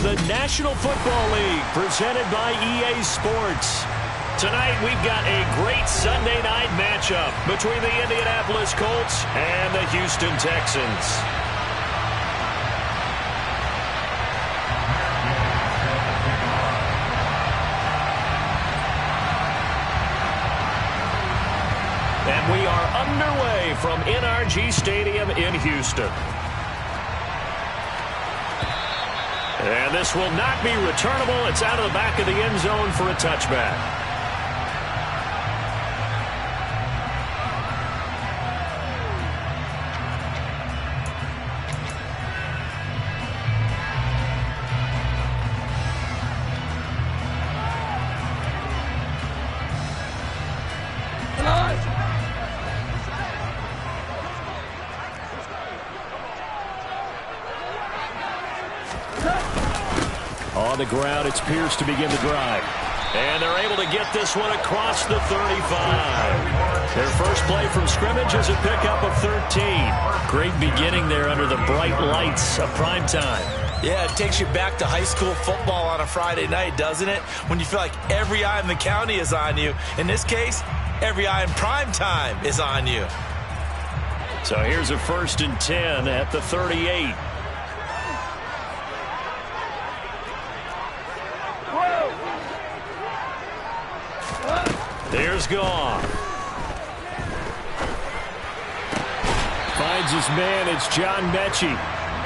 the National Football League, presented by EA Sports. Tonight, we've got a great Sunday night matchup between the Indianapolis Colts and the Houston Texans. And we are underway from NRG Stadium in Houston. And this will not be returnable. It's out of the back of the end zone for a touchback. On the ground, it's Pierce to begin the drive. And they're able to get this one across the 35. Their first play from scrimmage is a pickup of 13. Great beginning there under the bright lights of prime time. Yeah, it takes you back to high school football on a Friday night, doesn't it? When you feel like every eye in the county is on you. In this case, every eye in prime time is on you. So here's a 1st and 10 at the 38. There's Goff. Finds his man. It's John Mechie.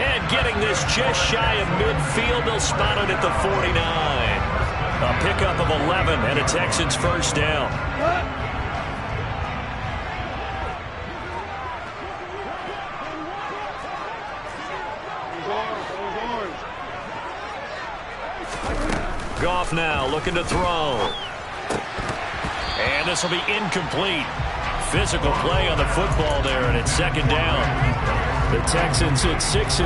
And getting this just shy of midfield. They'll spot it at the 49. A pickup of 11 and a Texans first down. Goff now looking to throw. And this will be incomplete. Physical play on the football there, and it's 2nd down. The Texans hit 6-3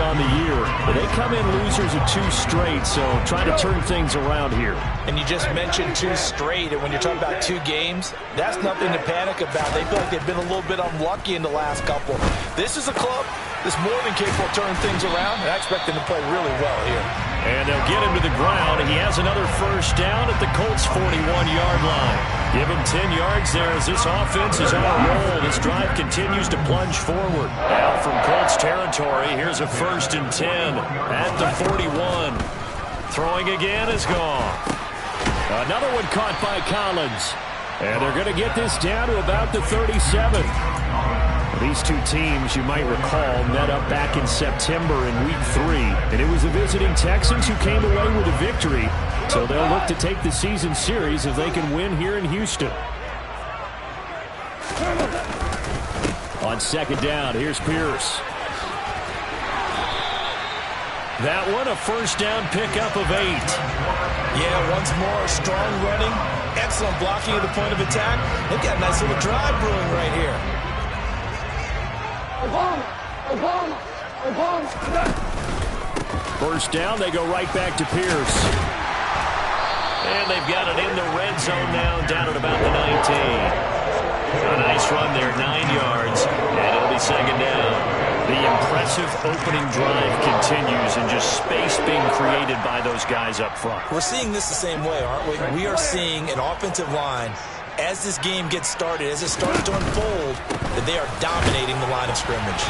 on the year. But they come in losers of 2 straight, so trying to turn things around here. And you just mentioned 2 straight, and when you're talking about 2 games, that's nothing to panic about. They feel like they've been a little bit unlucky in the last couple. This is a club that's more than capable of turning things around, and I expect them to play really well here. And they'll get him to the ground. He has another first down at the Colts' 41-yard line. Give him 10 yards there as this offense is on a roll. This drive continues to plunge forward. Out from Colts territory, here's a 1st and 10 at the 41. Throwing again is gone. Another one caught by Collins. And they're going to get this down to about the 37. These 2 teams, you might recall, met up back in September in Week 3. And it was the visiting Texans who came away with a victory. So they'll look to take the season series if they can win here in Houston. On 2nd down, here's Pierce. That one, a first down pickup of 8. Yeah, once more, strong running, excellent blocking at the point of attack. They've got a nice little drive brewing right here. First down, they go right back to Pierce. And they've got it in the red zone now, down at about the 19. A nice run there, 9 yards, and it'll be 2nd down. The impressive opening drive continues, and just space being created by those guys up front. We're seeing this the same way, aren't we? We are seeing an offensive line, as this game gets started, as it starts to unfold, that they are dominating the line of scrimmage.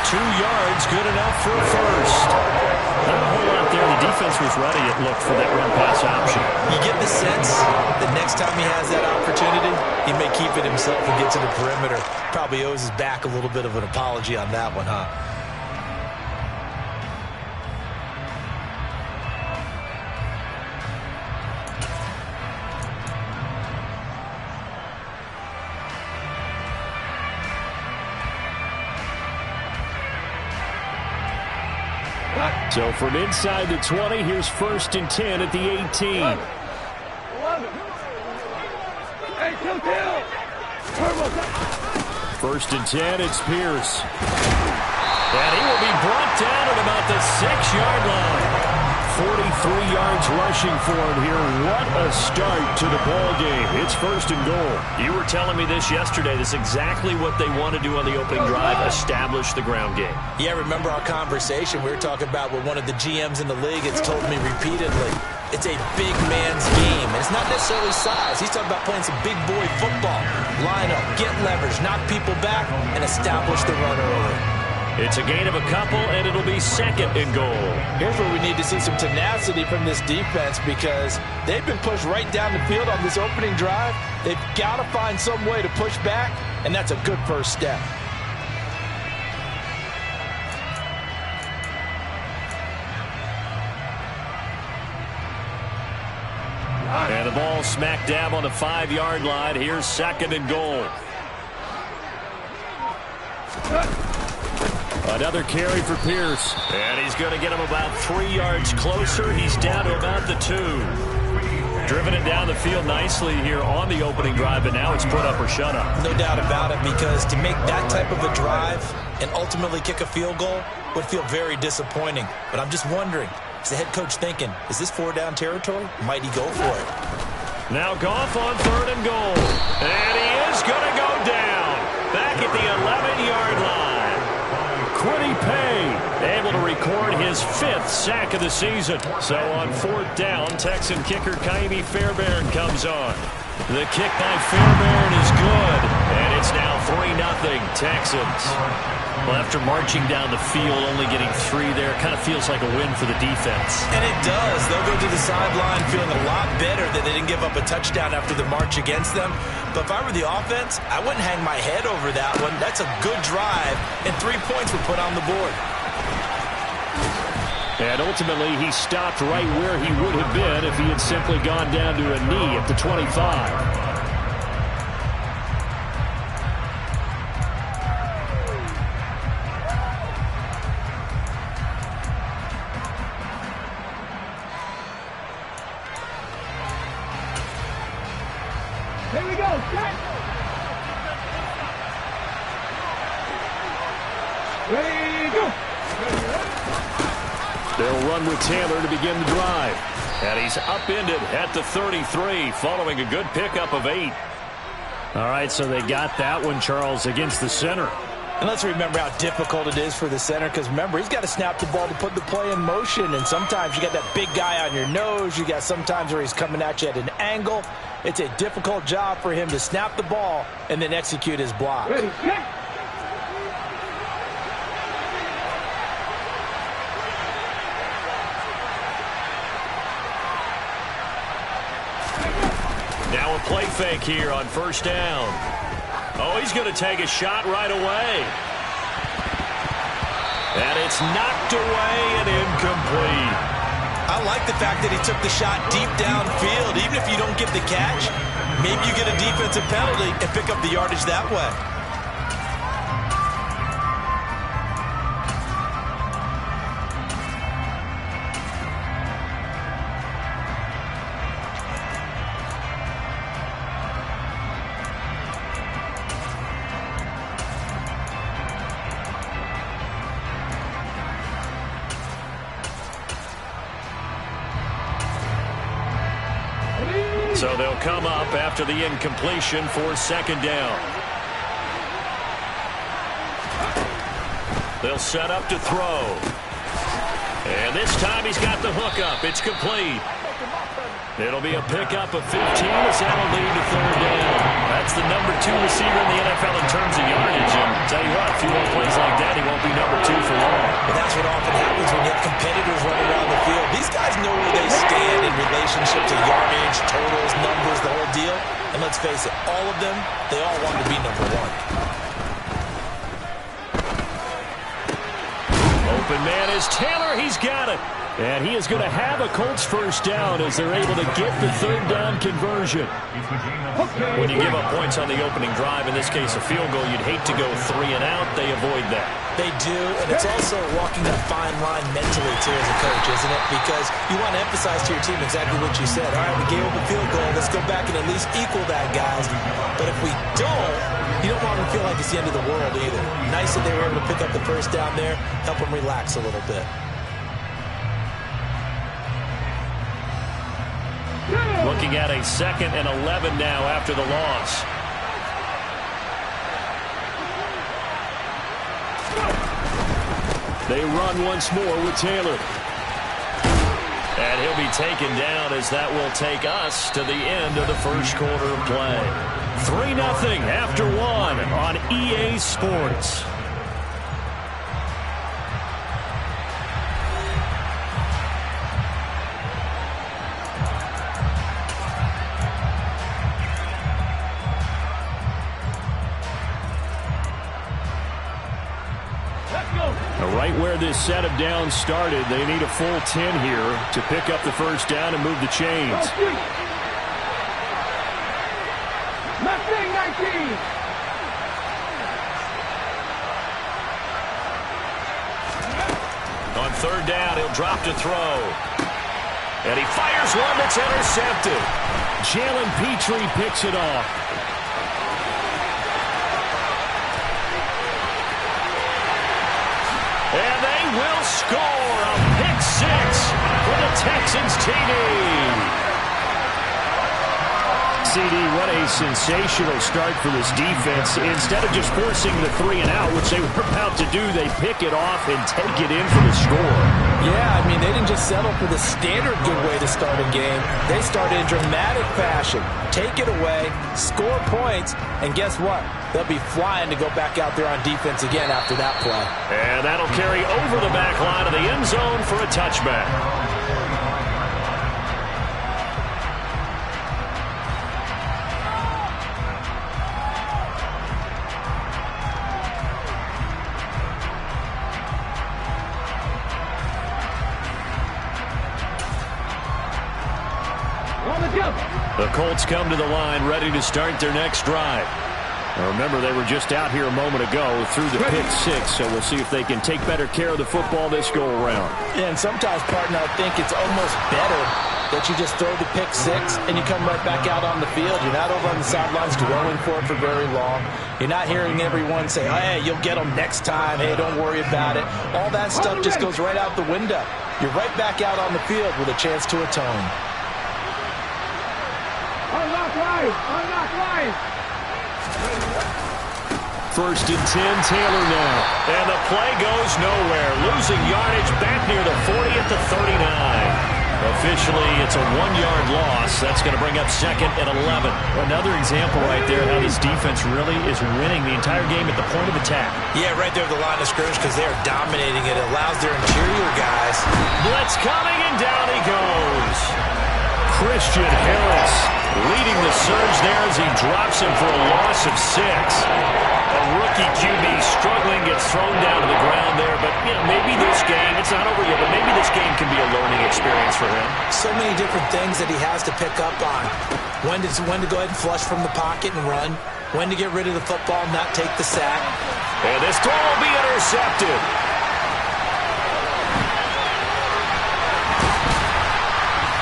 2 yards, good enough for a first. Not a whole lot there. The defense was ready, it looked, for that run-pass option. You get the sense that next time he has that opportunity, he may keep it himself and get to the perimeter. Probably owes his back a little bit of an apology on that one, huh? So from inside the 20, here's 1st and 10 at the 18. 11. Hey, kill. 1st and 10, it's Pierce. And he will be brought down at about the 6-yard line. 43 yards rushing for him here. What a start to the ball game. It's 1st and goal. You were telling me this yesterday. This is exactly what they want to do on the opening drive, establish the ground game. Yeah, remember our conversation? We were talking about what one of the GMs in the league has told me repeatedly. It's a big man's game, and it's not necessarily size. He's talking about playing some big boy football. Line up, get leverage, knock people back, and establish the run early. It's a gain of a couple, and it'll be 2nd and goal. Here's where we need to see some tenacity from this defense because they've been pushed right down the field on this opening drive. They've got to find some way to push back, and that's a good first step. And the ball smack dab on the 5-yard line. Here's 2nd and goal. Another carry for Pierce. And he's going to get him about 3 yards closer. He's down to about the 2. Driven it down the field nicely here on the opening drive, but now it's put up or shut up. No doubt about it, because to make that type of a drive and ultimately kick a field goal would feel very disappointing. But I'm just wondering, is the head coach thinking, is this 4-down territory? Might he go for it? Now Goff on 3rd and goal. And he is going to go down. Back at the 11-yard line. Quiddy Pay able to record his 5th sack of the season. So on 4th down, Texan kicker Kaimi Fairbairn comes on. The kick by Fairbairn is good. And it's now 3-0 Texans. Well, after marching down the field, only getting 3 there, kind of feels like a win for the defense. And it does. They'll go to the sideline feeling a lot better that they didn't give up a touchdown after the march against them. But if I were the offense, I wouldn't hang my head over that one. That's a good drive, and 3 points were put on the board. And ultimately, he stopped right where he would have been if he had simply gone down to a knee at the 25. Here we go, set! Ready, go! They'll run with Taylor to begin the drive. And he's upended at the 33, following a good pickup of 8. All right, so they got that one, Charles, against the center. And let's remember how difficult it is for the center, because remember, he's got to snap the ball to put the play in motion, and sometimes you got that big guy on your nose. You got sometimes where he's coming at you at an angle. It's a difficult job for him to snap the ball and then execute his block. Ready, set! Now a play fake here on 1st down. Oh, he's going to take a shot right away. And it's knocked away and incomplete. I like the fact that he took the shot deep downfield. Even if you don't get the catch, maybe you get a defensive penalty and pick up the yardage that way. So they'll come up after the incompletion for 2nd down. They'll set up to throw. And this time he's got the hook up. It's complete. It'll be a pickup of 15 as that'll lead to 3rd down. That's the number 2 receiver in the NFL in terms of yardage. And tell you what, a few more plays like that, he won't be number 2 for long. But that's what often happens when you have competitors running around the field. These guys know where they stand in relationship to yardage, totals, numbers, the whole deal. And let's face it, all of them, they all want to be number 1. Open man is Taylor. He's got it. And he is going to have a Colts 1st down as they're able to get the 3rd down conversion. When you give up points on the opening drive, in this case a field goal, you'd hate to go 3 and out. They avoid that. They do, and it's also walking that fine line mentally, too, as a coach, isn't it? Because you want to emphasize to your team exactly what you said. All right, we gave up a field goal. Let's go back and at least equal that, guys. But if we don't, you don't want them to feel like it's the end of the world either. Nice that they were able to pick up the 1st down there, help them relax a little bit. Looking at a 2nd and 11 now after the loss. They run once more with Taylor. And he'll be taken down as that will take us to the end of the first quarter of play. 3-0 after 1 on EA Sports. Right where this set of downs started, they need a full 10 here to pick up the first down and move the chains. Mustang 19. On 3rd down, he'll drop to throw. And he fires one that's intercepted. Jalen Petrie picks it off. And they will score a pick 6 for the Texans TD. CD, what a sensational start for this defense. Instead of just forcing the 3 and out, which they were about to do, they pick it off and take it in for the score. Yeah, I mean, they didn't just settle for the standard good way to start a game. They started in dramatic fashion. Take it away, score points, and guess what? They'll be flying to go back out there on defense again after that play. And that'll carry over the back line of the end zone for a touchback. The Colts come to the line ready to start their next drive. Now remember, they were just out here a moment ago through the pick 6, so we'll see if they can take better care of the football this go-around. Yeah, and sometimes, partner, I think it's almost better that you just throw the pick 6 and you come right back out on the field. You're not over on the sidelines dwelling for it for very long. You're not hearing everyone say, hey, you'll get them next time. Hey, don't worry about it. All that stuff just goes right out the window. You're right back out on the field with a chance to atone. Unlock life! Unlock life! 1st and 10, Taylor now. And the play goes nowhere. Losing yardage back near the 40 at the 39. Officially, it's a 1-yard loss. That's going to bring up 2nd and 11. Another example right there how this defense really is winning the entire game at the point of attack. Yeah, right there at the line of scrimmage because they are dominating it. It allows their interior guys. Blitz coming, and down he goes. Christian Harris leading the surge there as he drops him for a loss of 6. A rookie QB struggling, gets thrown down to the ground there, but you know, maybe this game, it's not over yet, but maybe this game can be a learning experience for him. So many different things that he has to pick up on. When to go ahead and flush from the pocket and run. When to get rid of the football and not take the sack. And this throw will be intercepted.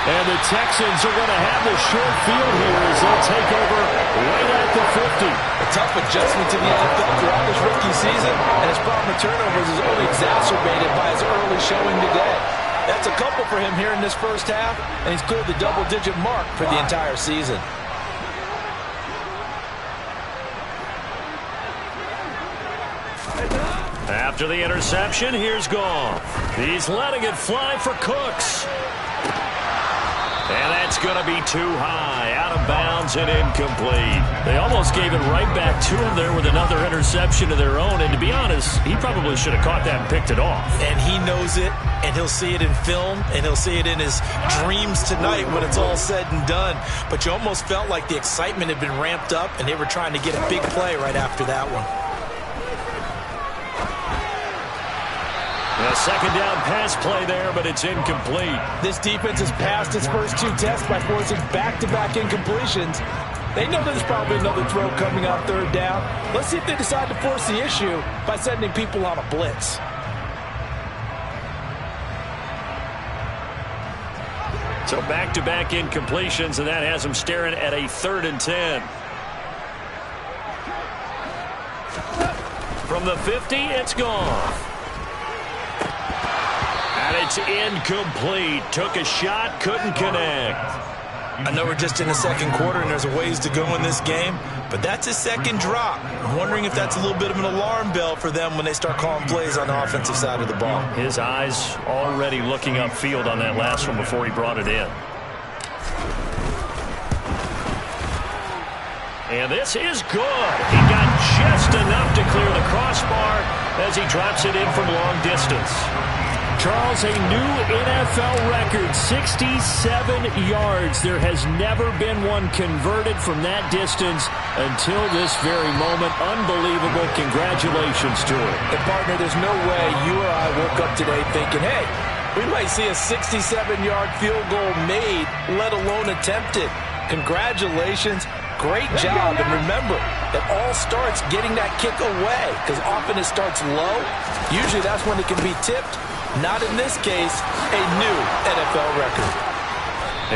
And the Texans are going to have the short field here as they'll take over right at the 50. A tough adjustment to the NFL throughout this rookie season, and his problem with turnovers is only exacerbated by his early showing today. That's a couple for him here in this first half, and he's cleared the double-digit mark for the entire season. After the interception, here's Goff. He's letting it fly for Cooks. And that's going to be too high, out of bounds and incomplete. They almost gave it right back to him there with another interception of their own. And to be honest, he probably should have caught that and picked it off. And he knows it, and he'll see it in film, and he'll see it in his dreams tonight when it's all said and done. But you almost felt like the excitement had been ramped up, and they were trying to get a big play right after that one. A 2nd down pass play there, but it's incomplete. This defense has passed its first 2 tests by forcing back-to-back incompletions. They know there's probably another throw coming on 3rd down. Let's see if they decide to force the issue by sending people on a blitz. So back-to-back incompletions, and that has them staring at a 3rd and 10. From the 50, it's gone. And it's incomplete. Took a shot, couldn't connect. I know we're just in the second quarter and there's a ways to go in this game, but that's his second drop. I'm wondering if that's a little bit of an alarm bell for them when they start calling plays on the offensive side of the ball. His eyes already looking upfield on that last one before he brought it in. And this is good. He got just enough to clear the crossbar as he drops it in from long distance. Charles, a new NFL record, 67 yards. There has never been one converted from that distance until this very moment. Unbelievable. Congratulations to him. And partner, there's no way you or I woke up today thinking, hey, we might see a 67-yard field goal made, let alone attempted. Congratulations. Great job. And remember, it all starts getting that kick away, because often it starts low. Usually that's when it can be tipped. Not in this case, a new NFL record.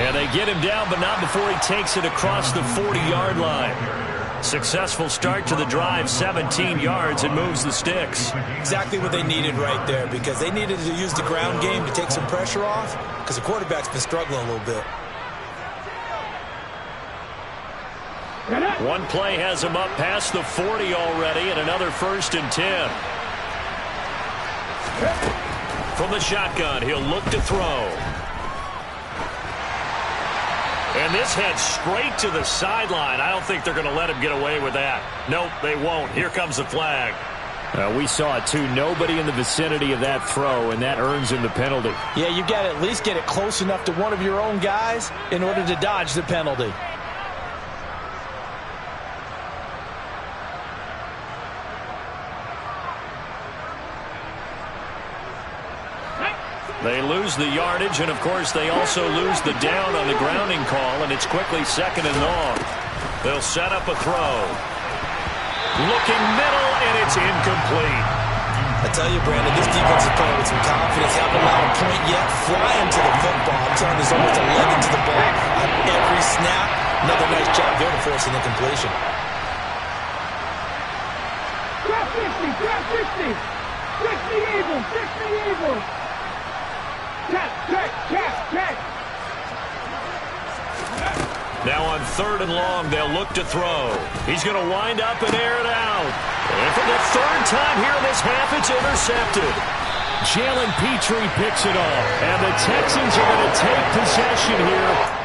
And they get him down, but not before he takes it across the 40-yard line. Successful start to the drive, 17 yards, and moves the sticks. Exactly what they needed right there, because they needed to use the ground game to take some pressure off, because the quarterback's been struggling a little bit. One play has him up past the 40 already, and another 1st and 10. From the shotgun, he'll look to throw. And this heads straight to the sideline. I don't think they're going to let him get away with that. Nope, they won't. Here comes the flag. We saw it, too. Nobody in the vicinity of that throw, and that earns him the penalty. Yeah, you got to at least get it close enough to one of your own guys in order to dodge the penalty. They lose the yardage, and of course they also lose the down on the grounding call, and it's quickly 2nd and long. They'll set up a throw. Looking middle, and it's incomplete. I tell you, Brandon, this defense is playing with some confidence. Haven't allowed a point yet. Flying to the football. I'm telling you, there's almost 11 to the ball on every snap. Another nice job there to force an incompletion. Drop 50, drop 50. 60 Eagles, 60 Eagles. Check. Now on 3rd and long, they'll look to throw. He's going to wind up and air it out. And for the 3rd time here in this half, it's intercepted. Jalen Petrie picks it off. And the Texans are going to take possession here.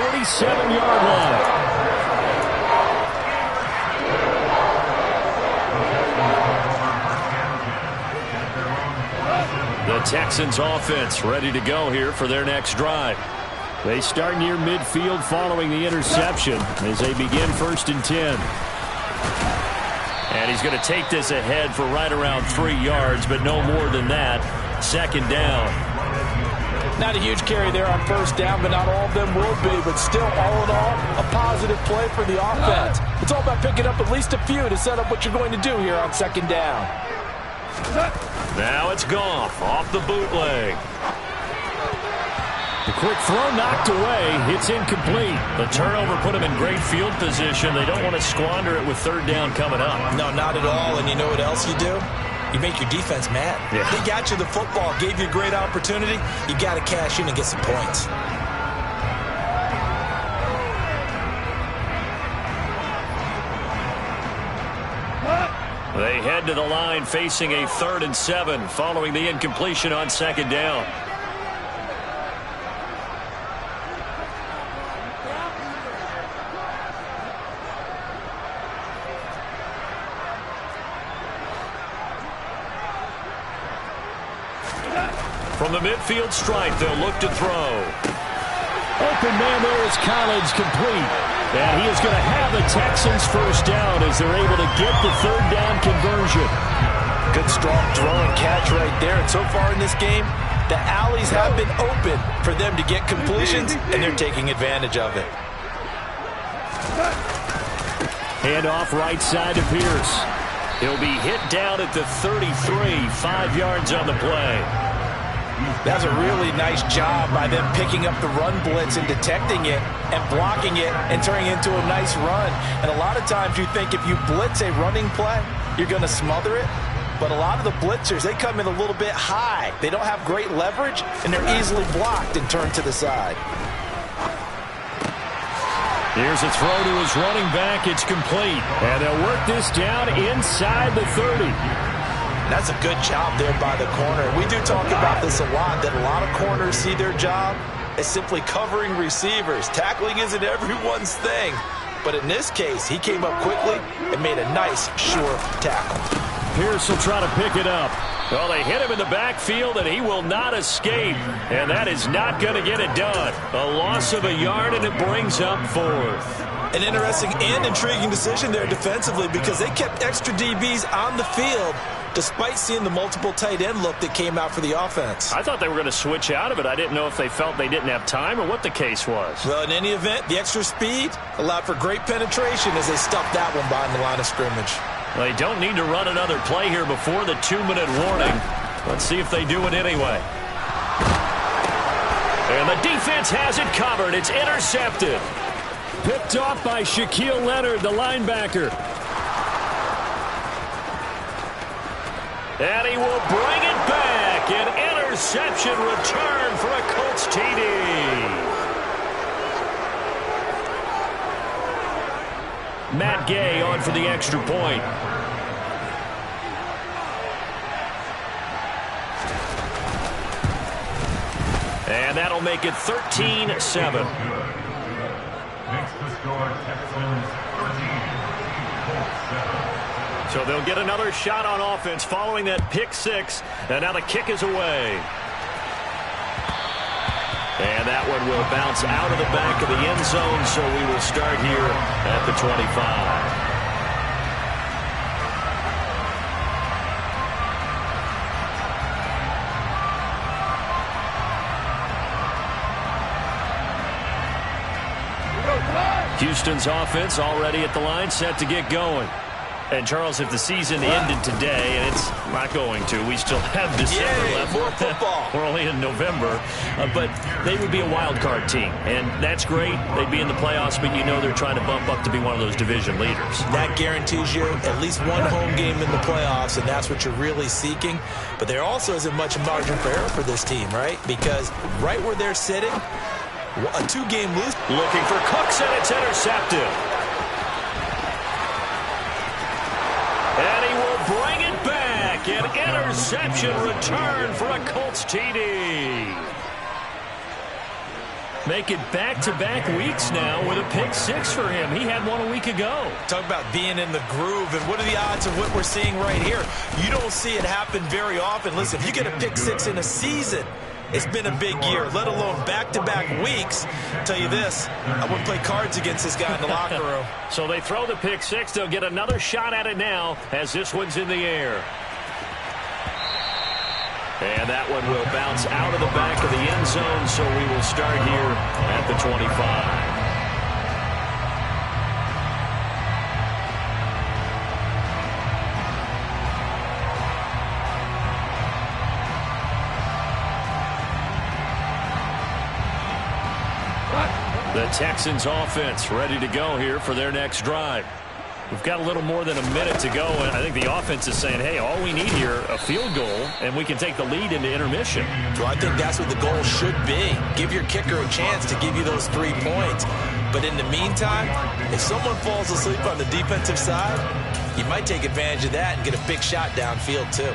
47-yard line. The Texans offense ready to go here for their next drive. They start near midfield following the interception as they begin 1st and 10. And he's going to take this ahead for right around 3 yards, but no more than that. 2nd down. Not a huge carry there on 1st down, but not all of them will be. But still, all in all, a positive play for the offense. It's all about picking up at least a few to set up what you're going to do here on 2nd down. Now it's Goff off the bootleg. The quick throw knocked away. It's incomplete. The turnover put him in great field position. They don't want to squander it with 3rd down coming up. No, not at all. And you know what else you do? You make your defense mad. Yeah. They got you the football, gave you a great opportunity. You got to cash in and get some points. They head to the line facing a 3rd and 7 following the incompletion on 2nd down. From the midfield stripe, they'll look to throw. Open man there is Collins, complete. And he is going to have the Texans 1st down as they're able to get the 3rd down conversion. Good strong throw and catch right there. And so far in this game, the alleys have been open for them to get completions, and they're taking advantage of it. Hand off right side to Pierce. He'll be hit down at the 33, 5 yards on the play. That's a really nice job by them picking up the run blitz and detecting it and blocking it and turning it into a nice run. And a lot of times you think if you blitz a running play, you're going to smother it. But a lot of the blitzers, they come in a little bit high. They don't have great leverage, and they're easily blocked and turned to the side. Here's a throw to his running back. It's complete. And they'll work this down inside the 30. That's a good job there by the corner. We do talk about this a lot, that a lot of corners see their job as simply covering receivers. Tackling isn't everyone's thing. But in this case, he came up quickly and made a nice, sure tackle. Pierce will try to pick it up. Well, they hit him in the backfield, and he will not escape. And that is not going to get it done. A loss of a yard, and it brings up 4th. An interesting and intriguing decision there defensively because they kept extra DBs on the field despite seeing the multiple tight end look that came out for the offense. I thought they were going to switch out of it. I didn't know if they felt they didn't have time or what the case was. Well, in any event, the extra speed allowed for great penetration as they stuffed that one behind the line of scrimmage. They don't need to run another play here before the 2-minute warning. Let's see if they do it anyway. And the defense has it covered. It's intercepted. Picked off by Shaquille Leonard, the linebacker. And he will bring it back. An interception return for a Colts TD. Matt Gay on for the extra point. And that'll make it 13-7. So they'll get another shot on offense following that pick 6. And now the kick is away. And that one will bounce out of the back of the end zone, so we will start here at the 25. Houston's offense already at the line, set to get going. And, Charles, if the season ended today, and it's not going to, we still have December left. More football. We're only in November. But they would be a wild card team. And that's great. They'd be in the playoffs, but you know they're trying to bump up to be one of those division leaders. That guarantees you at least one home game in the playoffs, and that's what you're really seeking. But there also isn't much margin for error for this team, right? Because right where they're sitting, a 2-game lose. Looking for Cooks, and it's intercepted. And he will bring it back. An interception return for a Colts TD. Make it back-to-back weeks now with a pick six for him. He had one a week ago. Talk about being in the groove, and what are the odds of what we're seeing right here? You don't see it happen very often. Listen, if you get a pick six in a season, it's been a big year, let alone back-to-back weeks. I'll tell you this, I wouldn't play cards against this guy in the locker room. So they throw the pick six. They'll get another shot at it now as this one's in the air. And that one will bounce out of the back of the end zone, so we will start here at the 25. The Texans offense ready to go here for their next drive. We've got a little more than a minute to go, and I think the offense is saying, hey, all we need here, a field goal, and we can take the lead into intermission. So I think that's what the goal should be. Give your kicker a chance to give you those 3 points. But in the meantime, if someone falls asleep on the defensive side, you might take advantage of that and get a big shot downfield too.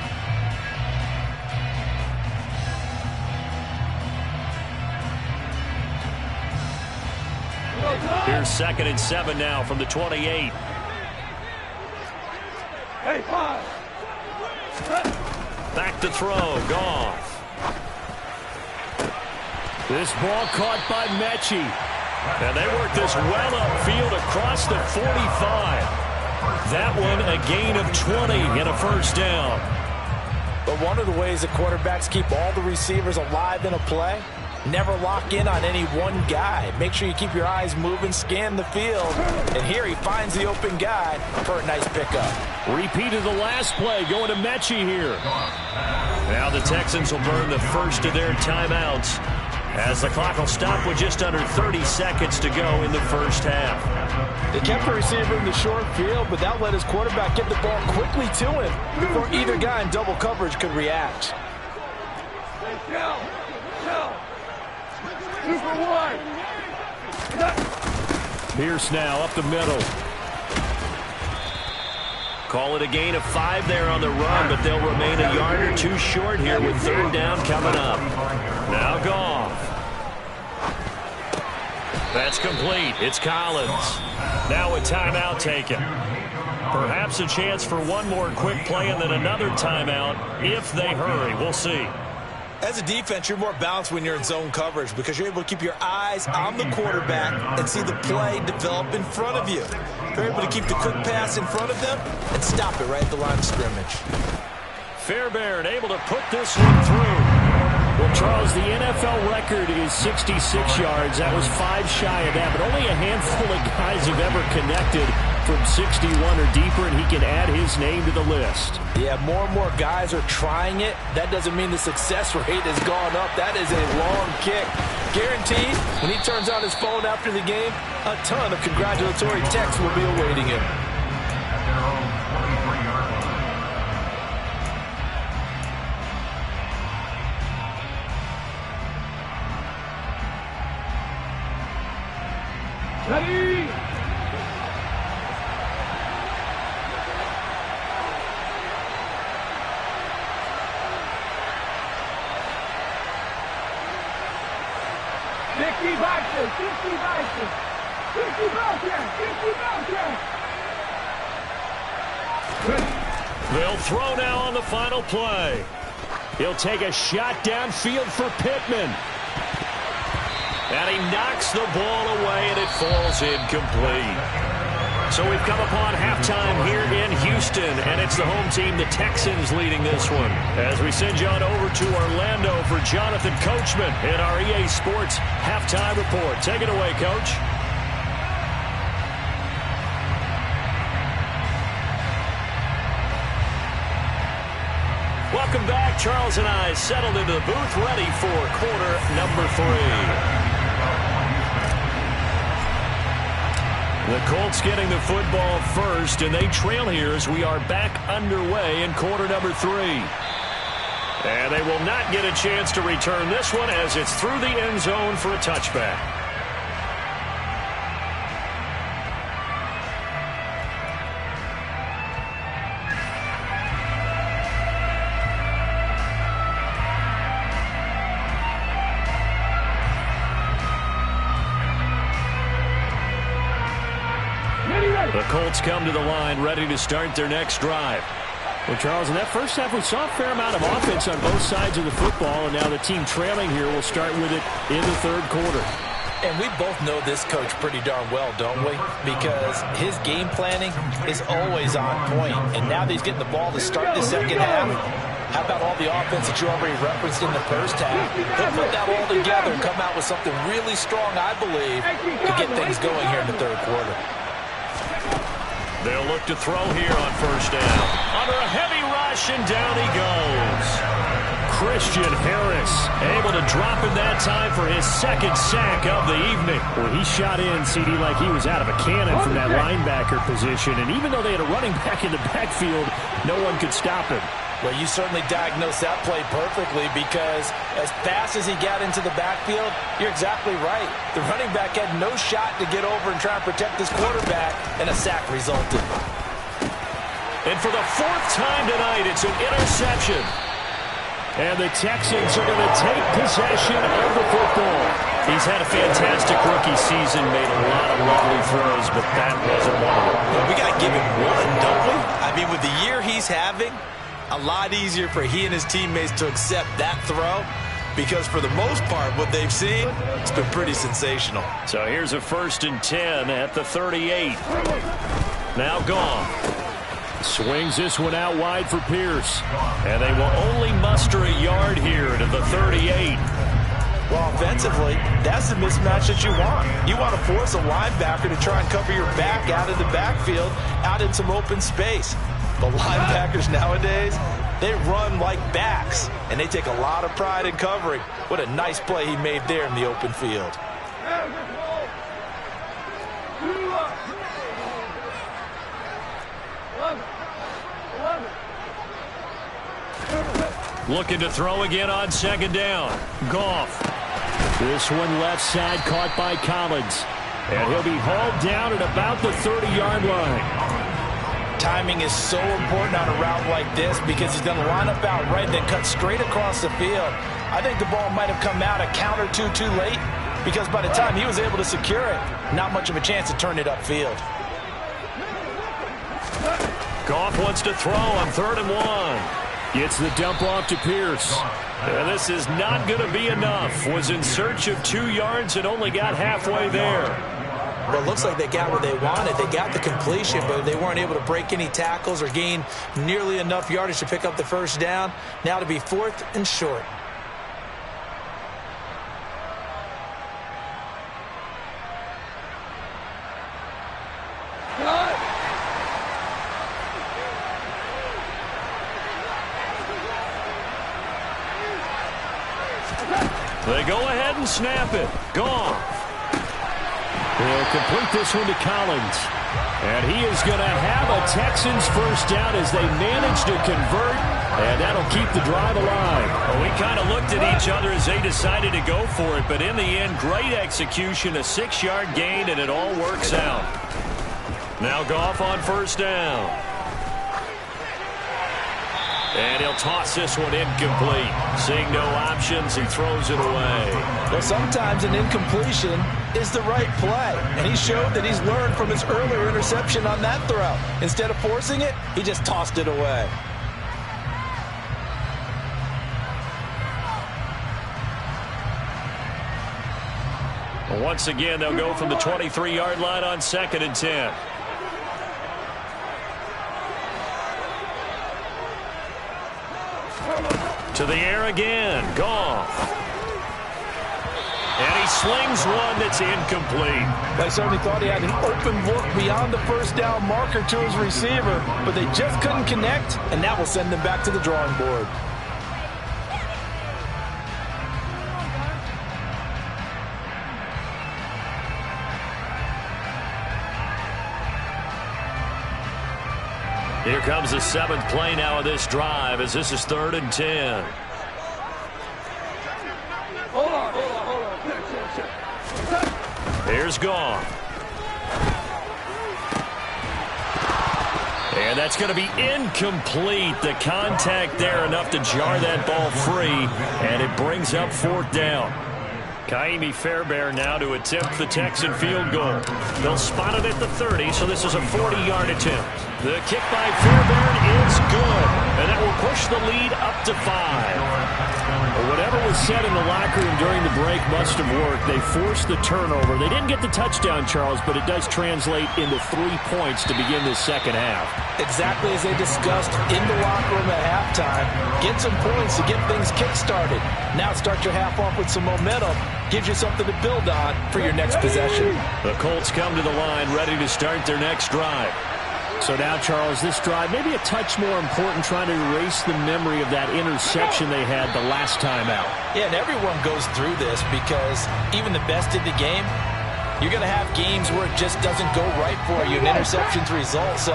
Here's 2nd and 7 now from the 28. Hey, five. Back to throw, Goff. This ball caught by Mechie. And they work this well upfield across the 45. That one a gain of 20 and a first down. But one of the ways that quarterbacks keep all the receivers alive in a play, never lock in on any one guy. Make sure you keep your eyes moving, scan the field. And here he finds the open guy for a nice pickup. Repeat of the last play, going to Mechie here. Now the Texans will burn the first of their timeouts as the clock will stop with just under 30 seconds to go in the first half. They kept the receiver in the short field, but that let his quarterback get the ball quickly to him before either guy in double coverage could react. Super wide. Pierce now up the middle. Call it a gain of 5 there on the run, but they'll remain a yard or 2 short here with 3rd down coming up. Now Goff. That's complete. It's Collins. Now a timeout taken. Perhaps a chance for one more quick play and then another timeout if they hurry. We'll see. As a defense, you're more balanced when you're in zone coverage because you're able to keep your eyes on the quarterback and see the play develop in front of you. You're able to keep the quick pass in front of them and stop it right at the line of scrimmage. Fairbairn able to put this one through. Well, Charles, the NFL record is 66 yards. That was 5 shy of that, but only a handful of guys have ever connected from 61 or deeper, and he can add his name to the list. Yeah, more and more guys are trying it. That doesn't mean the success rate has gone up. That is a long kick. Guaranteed, when he turns on his phone after the game, a ton of congratulatory texts will be awaiting him. Ready? They'll throw now on the final play. He'll take a shot downfield for Pittman. And he knocks the ball away, and it falls incomplete. So we've come upon halftime here in Houston, and it's the home team, the Texans, leading this one. As we send you on over to Orlando for Jonathan Coachman in our EA Sports Halftime Report. Take it away, Coach. Welcome back. Charles and I settled into the booth, ready for quarter number 3. The Colts getting the football first, and they trail here as we are back underway in quarter number 3. And they will not get a chance to return this one as it's through the end zone for a touchback. The Colts come to the line, ready to start their next drive. Well, Charles, in that first half, we saw a fair amount of offense on both sides of the football, and now the team trailing here will start with it in the third quarter. And we both know this coach pretty darn well, don't we? Because his game planning is always on point. And now that he's getting the ball to start the second half, how about all the offense that you already referenced in the first half? He'll put that all together and come out with something really strong, I believe, to get things going here in the third quarter. They'll look to throw here on first down. Under a heavy rush, and down he goes. Christian Harris able to drop in that time for his second sack of the evening. Well, he shot in, CD, like he was out of a cannon from that linebacker position. And even though they had a running back in the backfield, no one could stop him. Well, you certainly diagnosed that play perfectly, because as fast as he got into the backfield, you're exactly right. The running back had no shot to get over and try and protect his quarterback, and a sack resulted. And for the fourth time tonight, it's an interception. And the Texans are going to take possession of the football. He's had a fantastic rookie season, made a lot of lovely throws, but that wasn't one of them. Well, we got to give him one, don't we? I mean, with the year he's having, a lot easier for he and his teammates to accept that throw, because for the most part, what they've seen, it's been pretty sensational. So here's a 1st and 10 at the 38. Now gone. Swings this one out wide for Pierce. And they will only muster a yard here to the 38. Well, offensively, that's the mismatch that you want. You want to force a linebacker to try and cover your back out of the backfield, out in some open space. But linebackers nowadays, they run like backs, and they take a lot of pride in covering. What a nice play he made there in the open field. Looking to throw again on second down. Goff. This one left side caught by Collins. And he'll be hauled down at about the 30-yard line. Timing is so important on a route like this, because he's going to line up out right and then cut straight across the field. I think the ball might have come out a count or two too late, because by the time he was able to secure it, not much of a chance to turn it upfield. Goff wants to throw on 3rd and 1. Gets the dump off to Pierce. And this is not going to be enough. Was in search of 2 yards and only got halfway there. Well, it looks like they got what they wanted. They got the completion, but they weren't able to break any tackles or gain nearly enough yardage to pick up the first down. Now to be 4th and short. They go ahead and snap it. Gone. They'll complete this one to Collins. And he is going to have a Texans first down as they manage to convert. And that'll keep the drive alive. Well, we kind of looked at each other as they decided to go for it. But in the end, great execution, a 6-yard gain, and it all works out. Now Goff on first down. And he'll toss this one incomplete. Seeing no options, he throws it away. Well, sometimes an incompletion is the right play. And he showed that he's learned from his earlier interception on that throw. Instead of forcing it, he just tossed it away. Once again, they'll go from the 23-yard line on 2nd and 10. To the air again. Goff. And he slings one that's incomplete. They certainly thought he had an open look beyond the first down marker to his receiver, but they just couldn't connect, and that will send them back to the drawing board. Here comes the 7th play now of this drive, as this is 3rd and 10. Hold on. Here's Goff. And that's going to be incomplete. The contact there enough to jar that ball free, and it brings up 4th down. Kaimi Fairbairn now to attempt the Texan field goal. They'll spot it at the 30, so this is a 40-yard attempt. The kick by Fairbairn is good, and that will push the lead up to 5. Well, whatever was said in the locker room during the break must have worked. They forced the turnover. They didn't get the touchdown, Charles, but it does translate into 3 points to begin this second half. Exactly as they discussed in the locker room at halftime. Get some points to get things kick-started. Now start your half off with some momentum. Gives you something to build on for your next possession. The Colts come to the line ready to start their next drive. So now, Charles, this drive maybe a touch more important, trying to erase the memory of that interception they had the last time out. Yeah, and everyone goes through this because even the best in the game, you're going to have games where it just doesn't go right for you, and interceptions result. So,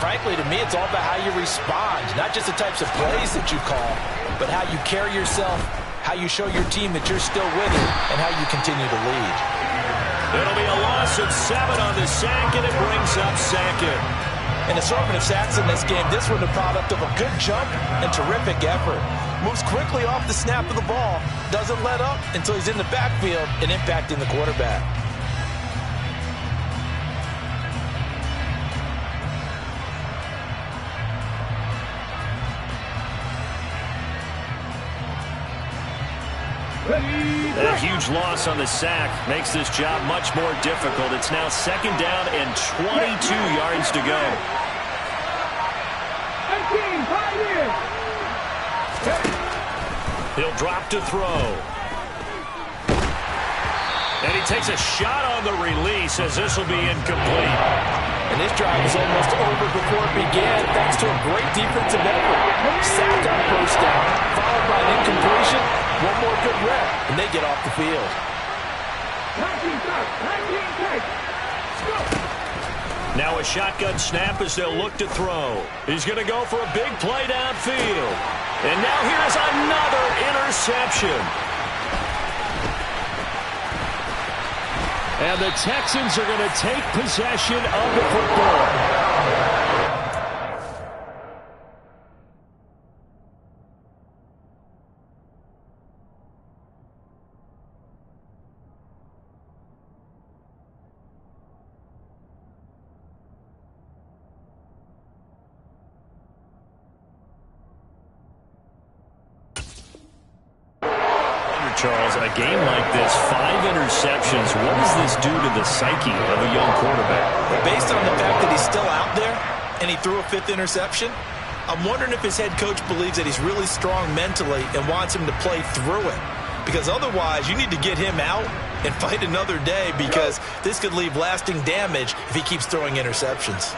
frankly, to me, it's all about how you respond, not just the types of plays that you call, but how you carry yourself, how you show your team that you're still with it, and how you continue to lead. It'll be a loss of 7 on the sack, and it brings up second. An assortment of sacks in this game. This one the product of a good jump and terrific effort. Moves quickly off the snap of the ball. Doesn't let up until he's in the backfield and impacting the quarterback. A huge loss on the sack makes this job much more difficult. It's now second down and 22 yards to go. He'll drop to throw. And he takes a shot on the release as this will be incomplete. And this drive was almost over before it began thanks to a great defensive effort. Sacked on first down, followed by an incompletion. One more good rep, and they get off the field. Now a shotgun snap as they'll look to throw. He's going to go for a big play downfield. And now here's another interception. And the Texans are going to take possession of the football. Charles, a game like this, 5 interceptions, what does this do to the psyche of a young quarterback? Based on the fact that he's still out there and he threw a 5th interception, I'm wondering if his head coach believes that he's really strong mentally and wants him to play through it. Because otherwise, you need to get him out and fight another day, because this could leave lasting damage if he keeps throwing interceptions.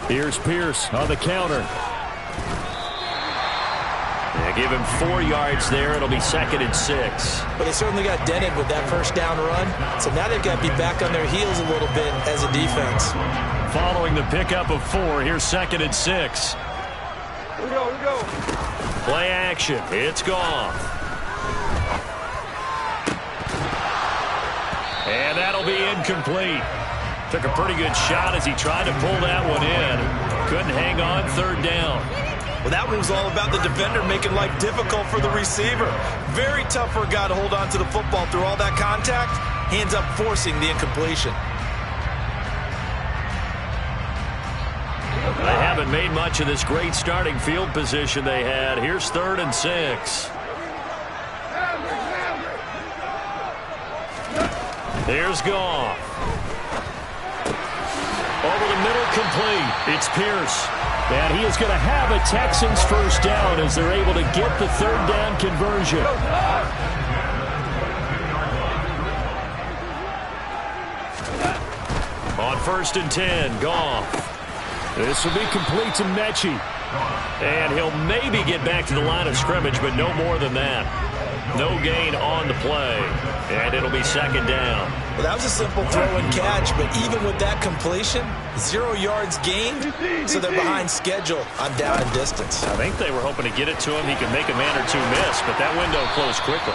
Here's Pierce on the counter. Give him 4 yards there. It'll be 2nd and 6. But they certainly got dented with that first down run. So now they've got to be back on their heels a little bit as a defense. Following the pickup of 4, here's 2nd and 6. Here we go. Play action. It's gone. And that'll be incomplete. Took a pretty good shot as he tried to pull that one in. Couldn't hang on, 3rd down. Well, that one was all about the defender making life difficult for the receiver. Very tough for a guy to hold on to the football through all that contact. He ends up forcing the incompletion. They haven't made much of this great starting field position they had. Here's 3rd and 6. Here's Goff. Over the middle, complete. It's Pierce. And he is going to have a Texans first down as they're able to get the 3rd down conversion. On 1st and 10, Goff. This will be complete to Mechie. And he'll maybe get back to the line of scrimmage, but no more than that. No gain on the play. And it'll be 2nd down. Well, that was a simple throw and catch, but even with that completion, 0 yards gained, so they're behind schedule on down and distance. I think they were hoping to get it to him. He could make a man or two miss, but that window closed quickly.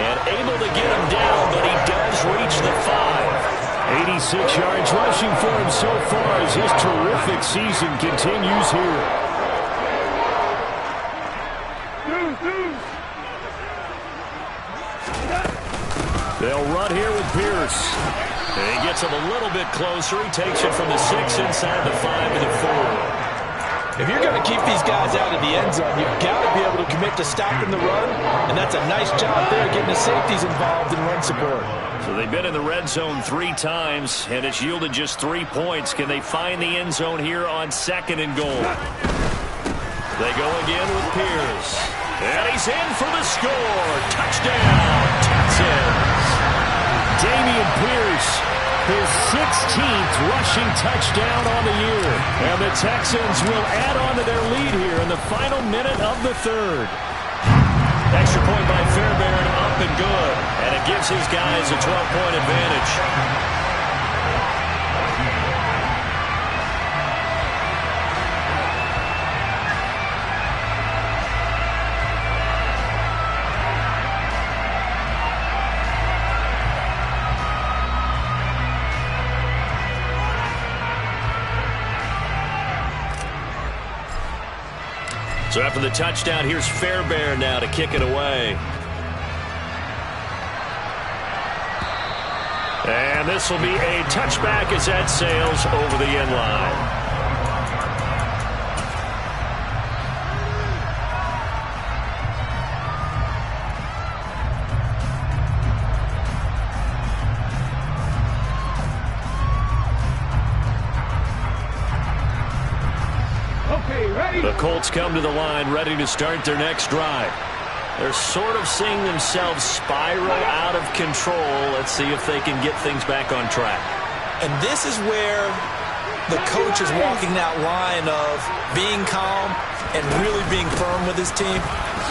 And able to get him down, but he does reach the 5. 86 yards rushing for him so far as his terrific season continues here. They'll run here with Pierce. And he gets him a little bit closer. He takes it from the 6 inside the 5 to the 4. If you're going to keep these guys out of the end zone, you've got to be able to commit to stopping the run, and that's a nice job there getting the safeties involved in run support. So they've been in the red zone 3 times, and it's yielded just 3 points. Can they find the end zone here on 2nd and goal? They go again with Pierce. And he's in for the score. Touchdown, Texans. Dameon Pierce, his 16th rushing touchdown on the year. And the Texans will add on to their lead here in the final minute of the 3rd. Extra point by Fairbairn, up and good. And it gives his guys a 12-point advantage. So after the touchdown, here's Fairbairn now to kick it away. And this will be a touchback as that sails over the end line. The Colts come to the line ready to start their next drive. They're sort of seeing themselves spiral out of control. Let's see if they can get things back on track. And this is where the coach is walking that line of being calm and really being firm with his team.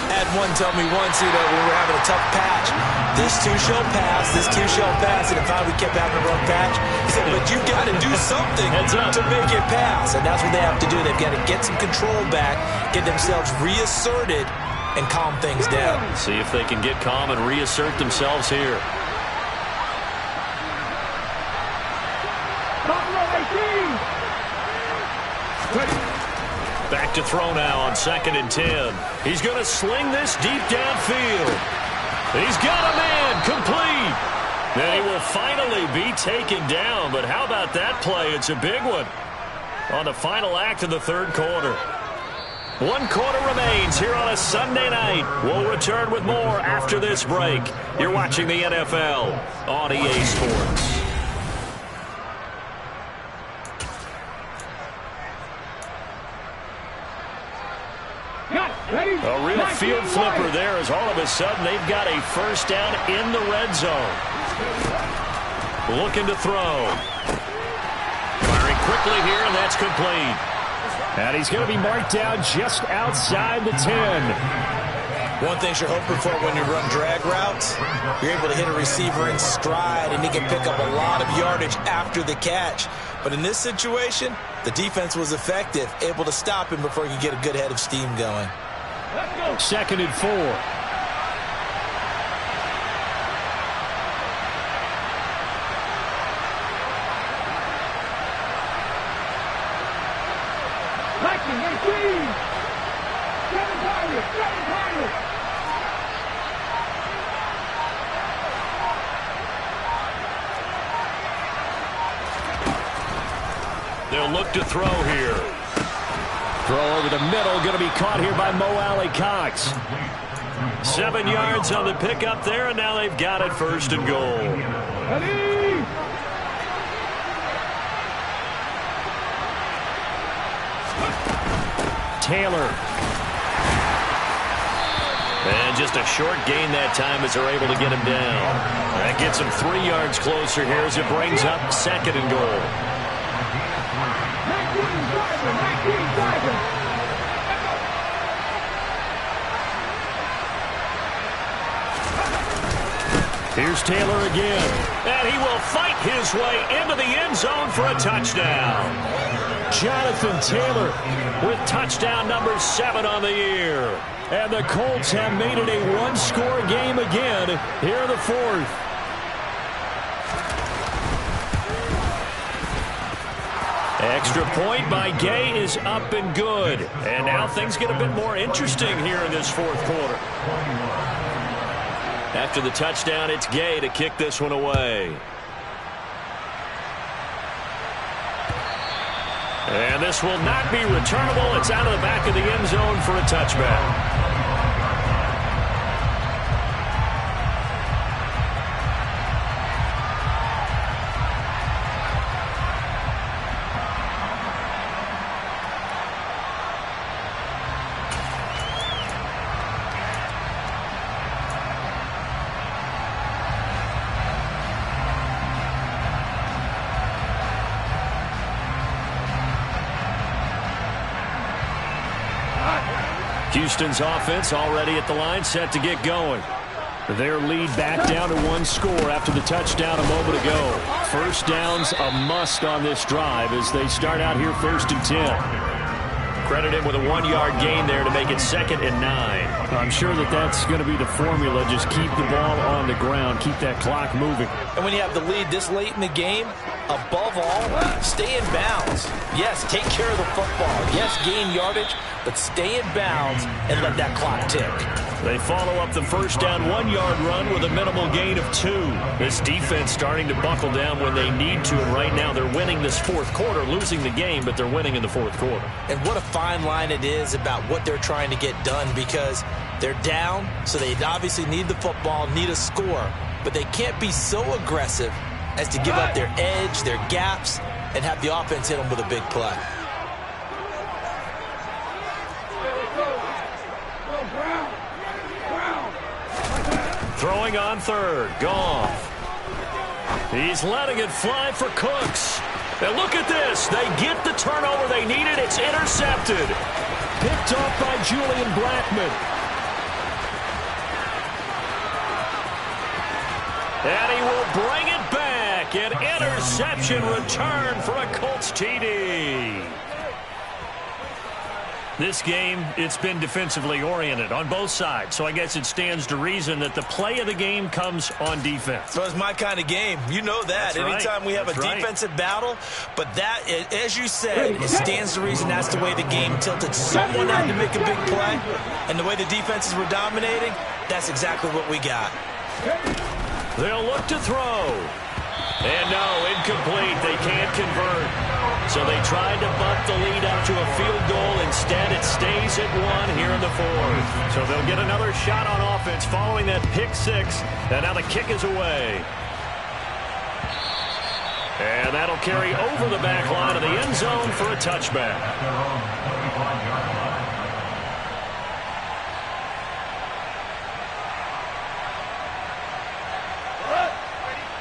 I had one tell me once, when we were having a tough patch, this too shall pass, this too shall pass, and if we kept having a rough patch, he said, but you got to do something to make it pass, and that's what they have to do. They've got to get some control back, get themselves reasserted, and calm things down. See if they can get calm and reassert themselves here. Back to throw now on 2nd and 10. He's going to sling this deep downfield. He's got a man complete. Then he will finally be taken down. But how about that play? It's a big one on the final act of the 3rd quarter. 1 quarter remains here on a Sunday night. We'll return with more after this break. You're watching the NFL on EA Sports. A real field flipper there as all of a sudden they've got a first down in the red zone. Looking to throw. Firing quickly here, and that's complete. And he's going to be marked down just outside the 10. One thing you're hoping for when you run drag routes, you're able to hit a receiver in stride, and he can pick up a lot of yardage after the catch. But in this situation, the defense was effective, able to stop him before he could get a good head of steam going. 2nd and 4. They'll look to throw here. Throw over the middle, going to be caught here by Mo Alley-Cox. 7 yards on the pickup there, and now they've got it 1st and goal. Taylor. And just a short gain that time as they're able to get him down. That gets him 3 yards closer here as it brings up 2nd and goal. Here's Taylor again. And he will fight his way into the end zone for a touchdown. Jonathan Taylor with touchdown number 7 on the year. And the Colts have made it a one-score game again here in the 4th. Extra point by Gay is up and good. And now things get a bit more interesting here in this 4th quarter. After the touchdown, it's Gay to kick this one away. And this will not be returnable. It's out of the back of the end zone for a touchback. Houston's offense already at the line, set to get going. Their lead back down to 1 score after the touchdown a moment ago. First down's a must on this drive as they start out here 1st and 10. Credit him with a 1-yard gain there to make it 2nd and 9. I'm sure that's going to be the formula. Just keep the ball on the ground. Keep that clock moving. And when you have the lead this late in the game, above all, stay in bounds. Yes, take care of the football. Yes, gain yardage, but stay in bounds and let that clock tick. They follow up the first down 1-yard run with a minimal gain of 2. This defense starting to buckle down when they need to, and right now they're winning this 4th quarter, losing the game, but they're winning in the 4th quarter. And what a fine line it is about what they're trying to get done, because they're down, so they obviously need the football, need a score, but they can't be so aggressive as to give up their edge, their gaps, and have the offense hit them with a big play. Throwing on 3rd, Goff. He's letting it fly for Cooks. And look at this. They get the turnover they needed. It's intercepted. Picked off by Julian Blackmon. And he will bring it back. An interception return for a Colts TD. This game, it's been defensively oriented on both sides, so I guess it stands to reason that the play of the game comes on defense. So it's my kind of game. You know that. Anytime we have a defensive battle, but that, as you said, it stands to reason that's the way the game tilted. Someone had to make a big play, and the way the defenses were dominating, that's exactly what we got. They'll look to throw. And no, incomplete. They can't convert. So they tried to butt the lead up to a field goal. Instead, it stays at 1 here in the 4th. So they'll get another shot on offense following that pick 6. And now the kick is away. And that'll carry over the back line of the end zone for a touchback.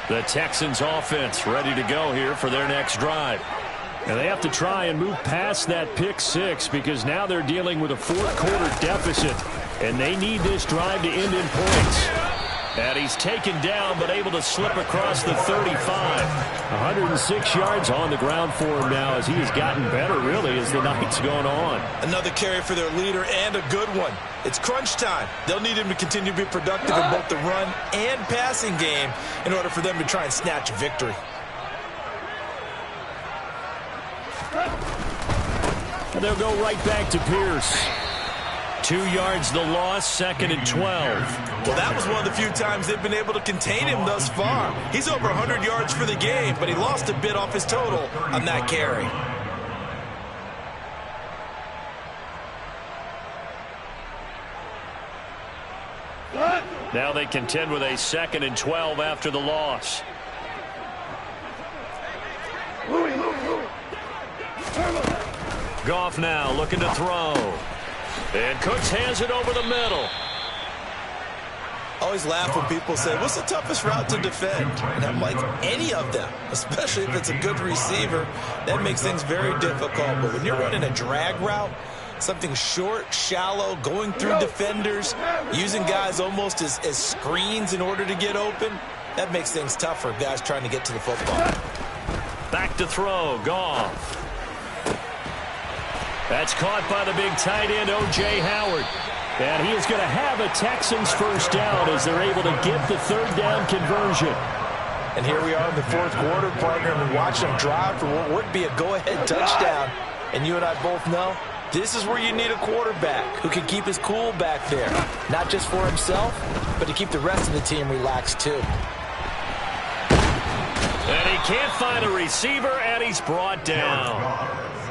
The Texans offense ready to go here for their next drive. And they have to try and move past that pick 6 because now they're dealing with a 4th quarter deficit. And they need this drive to end in points. And he's taken down but able to slip across the 35. 106 yards on the ground for him now as he has gotten better really as the night's gone on. Another carry for their leader and a good one. It's crunch time. They'll need him to continue to be productive in both the run and passing game in order for them to try and snatch a victory. And they'll go right back to Pierce. 2 yards the loss, 2nd and 12. Well, that was one of the few times they've been able to contain him thus far. He's over 100 yards for the game, but he lost a bit off his total on that carry. Now they contend with a 2nd and 12 after the loss. Goff now looking to throw. And Cooks hands it over the middle. I always laugh when people say, what's the toughest route to defend? And I'm like, any of them, especially if it's a good receiver. That makes things very difficult. But when you're running a drag route, something short, shallow, going through defenders, using guys almost as screens in order to get open, that makes things tough for guys trying to get to the football. Back to throw, Goff. That's caught by the big tight end, O.J. Howard. And he is going to have a Texans first down as they're able to get the 3rd down conversion. And here we are in the 4th quarter, partner, and we watch them drive for what would be a go-ahead touchdown. And you and I both know This is where you need a quarterback who can keep his cool back there. Not just for himself, but to keep the rest of the team relaxed too. And he can't find a receiver, and he's brought down.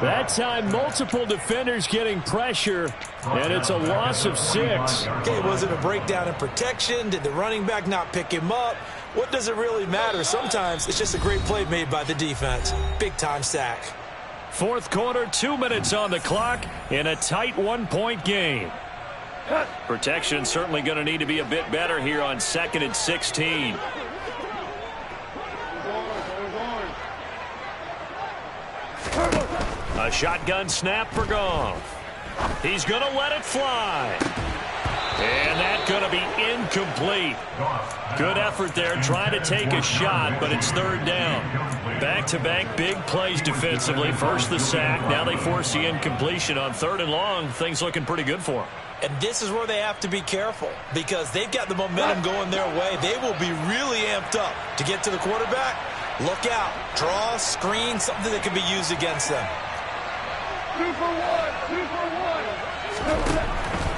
That time, multiple defenders getting pressure, and it's a loss of 6. Okay, was it a breakdown in protection? Did the running back not pick him up? What does it really matter? Sometimes it's just a great play made by the defense. Big-time sack. Fourth quarter, 2 minutes on the clock in a tight 1-point game. Protection certainly going to need to be a bit better here on 2nd and 16. A shotgun snap for Goff. He's going to let it fly. And that's going to be incomplete. Good effort there trying to take a shot, but it's 3rd down. Back-to-back big plays defensively. First the sack. Now they force the incompletion on 3rd and long. Things looking pretty good for them. And this is where they have to be careful because they've got the momentum going their way. They will be really amped up to get to the quarterback. Look out. Draw, screen, something that can be used against them. 2 for 1, 2 for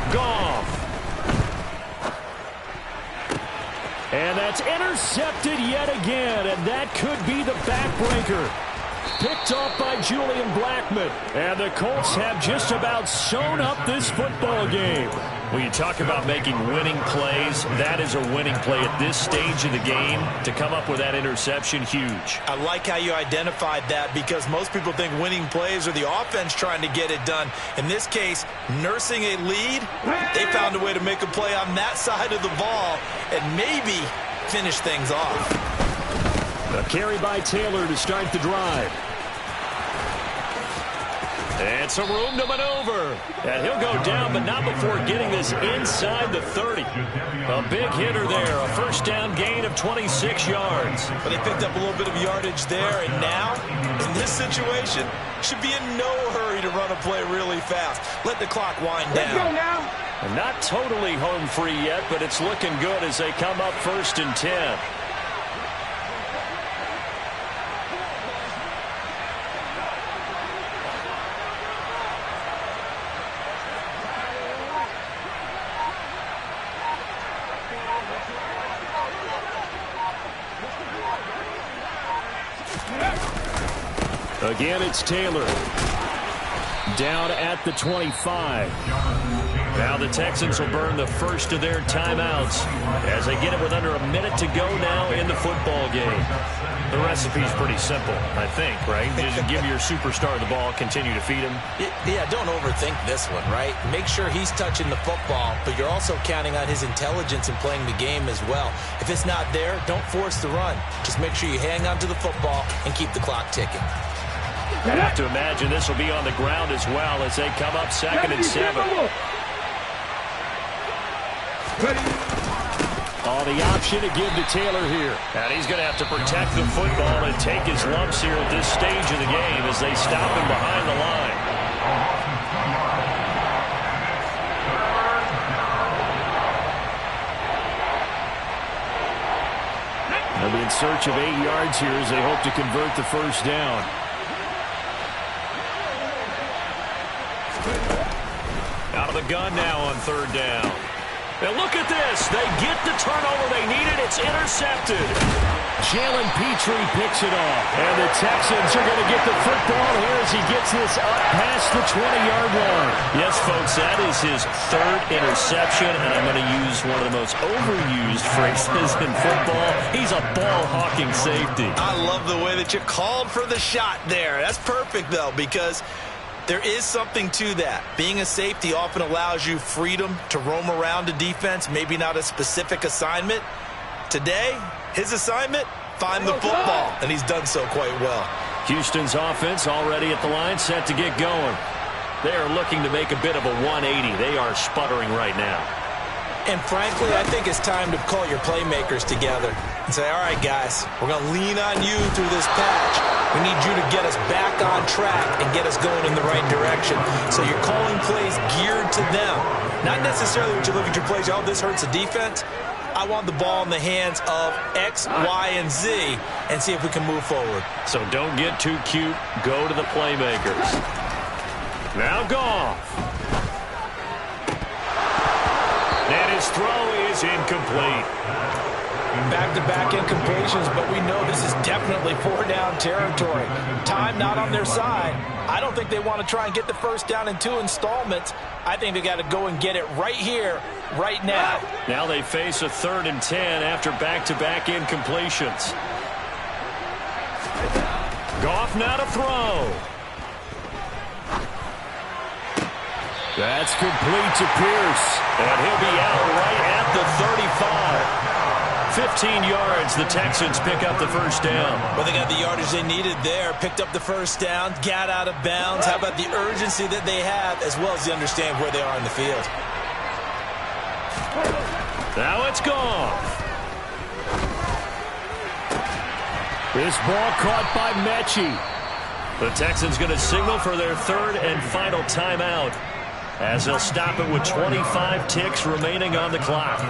1. Goff. And that's intercepted yet again, and that could be the backbreaker. Picked off by Julian Blackmon. And the Colts have just about sewn up this football game. When you talk about making winning plays, that is a winning play at this stage of the game. To come up with that interception, huge. I like how you identified that because most people think winning plays are the offense trying to get it done. In this case, nursing a lead, they found a way to make a play on that side of the ball and maybe finish things off. A carry by Taylor to start the drive. And some room to maneuver. And he'll go down, but not before getting this inside the 30. A big hitter there. A first down gain of 26 yards. But they picked up a little bit of yardage there, and now, in this situation, should be in no hurry to run a play really fast. Let the clock wind down. Let's go now. And not totally home free yet, but it's looking good as they come up 1st and 10. Again, it's Taylor. Down at the 25. Now the Texans will burn the first of their timeouts as they get it with under a minute to go now in the football game. The recipe's pretty simple, I think, right? Just give your superstar the ball, continue to feed him. Yeah, don't overthink this one, right? Make sure he's touching the football, but you're also counting on his intelligence in playing the game as well. If it's not there, don't force the run. Just make sure you hang on to the football and keep the clock ticking. I have to imagine this will be on the ground as well as they come up 2nd and 7. Oh, the option to give to Taylor here. And he's going to have to protect the football and take his lumps here at this stage of the game as they stop him behind the line. They'll be in search of 8 yards here as they hope to convert the first down. Out of the gun now on 3rd down. And look at this. They get the turnover they needed. It's intercepted. Jalen Petrie picks it off. And the Texans are going to get the football here as he gets this up past the 20-yard line. Yes, folks, that is his 3rd interception, and I'm going to use one of the most overused phrases in football. He's a ball-hawking safety. I love the way that you called for the shot there. That's perfect, though, because there is something to that. Being a safety often allows you freedom to roam around a defense, maybe not a specific assignment. Today, his assignment, find the football, and he's done so quite well. Houston's offense already at the line, set to get going. They are looking to make a bit of a 180. They are sputtering right now. And frankly, I think it's time to call your playmakers together and say, all right, guys, we're going to lean on you through this patch. We need you to get us back on track and get us going in the right direction. So you're calling plays geared to them. Not necessarily when you look at your plays, oh, this hurts the defense. I want the ball in the hands of X, Y, and Z and see if we can move forward. So don't get too cute. Go to the playmakers. Now Goff. And his throw is incomplete. Back-to-back incompletions, but we know this is definitely four-down territory. Time not on their side. I don't think they want to try and get the first down in 2 installments. I think they got to go and get it right here, right now. Now they face a 3rd and 10 after back-to-back incompletions. Goff now to throw. That's complete to Pierce. And he'll be out right at the 35. 15 yards, the Texans pick up the first down. Well, they got the yardage they needed there, picked up the first down, got out of bounds. How about the urgency that they have, as well as the understanding where they are in the field? Now it's Goff. This ball caught by Mechie. The Texans going to signal for their 3rd and final timeout, as they'll stop it with 25 ticks remaining on the clock.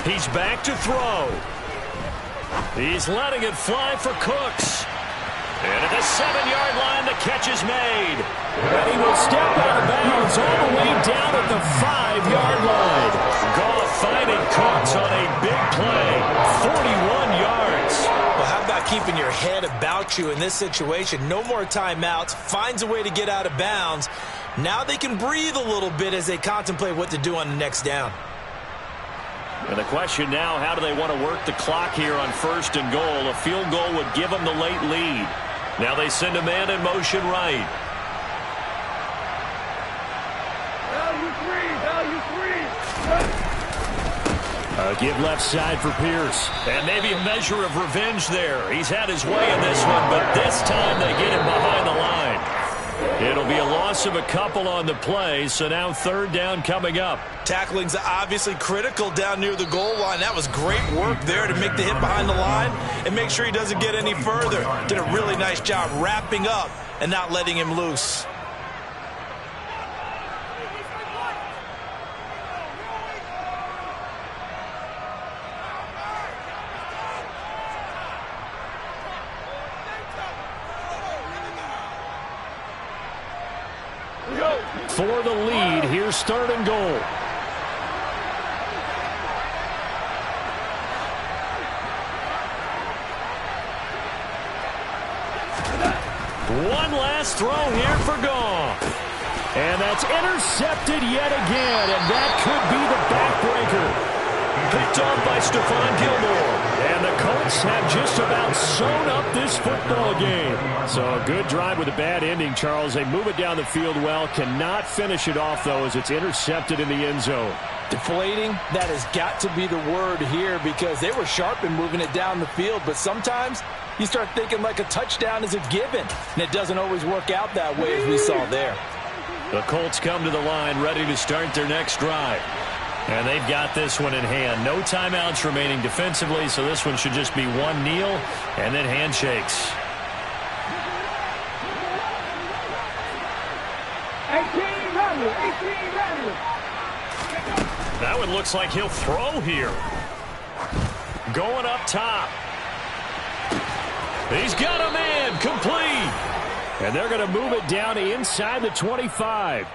He's back to throw. He's letting it fly for Cooks. And at the 7-yard line, the catch is made. And he will step out of bounds all the way down at the 5-yard line. Goff finding Cooks on a big play. 41 yards. Well, how about keeping your head about you in this situation? No more timeouts. Finds a way to get out of bounds. Now they can breathe a little bit as they contemplate what to do on the next down. And the question now, how do they want to work the clock here on 1st and goal? A field goal would give them the late lead. Now they send a man in motion right. Give left side for Pierce. And maybe a measure of revenge there. He's had his way in this one, but this time they get him behind the line. It'll be a loss of a couple on the play, so now 3rd down coming up. Tackling's obviously critical down near the goal line. That was great work there to make the hit behind the line and make sure he doesn't get any further. Did a really nice job wrapping up and not letting him loose. For the lead, here's 3rd and goal. One last throw here for Goff. And that's intercepted yet again, and that could be the backbreaker. Picked off by Stephon Gilmore. And the Colts have just about sewn up this football game. So a good drive with a bad ending, Charles. They move it down the field well. Cannot finish it off, though, as it's intercepted in the end zone. Deflating, that has got to be the word here, because they were sharp in moving it down the field. But sometimes you start thinking like a touchdown is a given. And it doesn't always work out that way, as we saw there. The Colts come to the line ready to start their next drive. And they've got this one in hand. No timeouts remaining defensively, so this one should just be one kneel and then handshakes. 1800. That one looks like he'll throw here. Going up top. He's got a man complete. And they're going to move it down inside the 25.